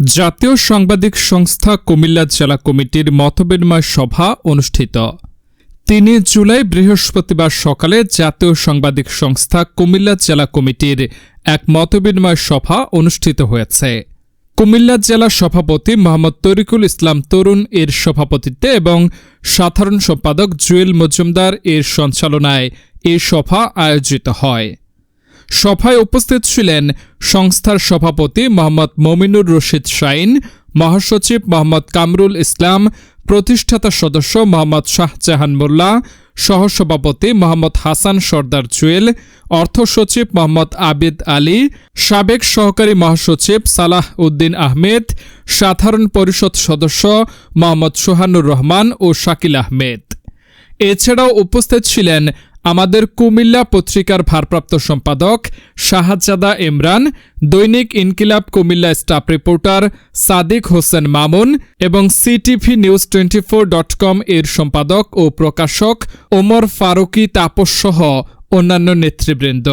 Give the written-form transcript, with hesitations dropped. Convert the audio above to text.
জাতীয় সাংবাদিক সংস্থা কুমিল্লা জেলা কমিটির মতবিনিময় সভা অনুষ্ঠিত। ৩ জুলাই বৃহস্পতিবার সকালে জাতীয় সাংবাদিক সংস্থা কুমিল্লা জেলা কমিটির এক মতবিনিময় সভা অনুষ্ঠিত হয়েছে। কুমিল্লা জেলা সভাপতি মোহাম্মদ তরিকুল ইসলাম তরুণ এর সভাপতিত্বে এবং সাধারণ সম্পাদক জুয়েল মজুমদার এর সঞ্চালনায় এই সভা আয়োজিত হয়। সভায় উপস্থিত ছিলেন সংস্থার সভাপতি মোহাম্মদ মমিনুর রশিদ শাইন, মহাসচিব মোহাম্মদ কামরুল ইসলাম, প্রতিষ্ঠাতা সদস্য মোহাম্মদ শাহজাহান মোল্লা, সহসভাপতি মোহাম্মদ হাসান সর্দার জুয়েল, অর্থ সচিব মোহাম্মদ আবিদ আলী, সাবেক সহকারী মহাসচিব সালাহ উদ্দিন আহমেদ, সাধারণ পরিষদ সদস্য মোহাম্মদ সোহানুর রহমান ও শাকিল আহমেদ। এছাড়াও উপস্থিত ছিলেন আমাদের কুমিল্লা পত্রিকার ভারপ্রাপ্ত সম্পাদক শাহজাদা ইমরান, দৈনিক ইনকিলাব কুমিল্লা স্টাফ রিপোর্টার সাদিক হোসেন মামুন এবং ctvnews24.com এর সম্পাদক ও প্রকাশক ওমর ফারুকী তাপস সহ অন্যান্য নেতৃবৃন্দ।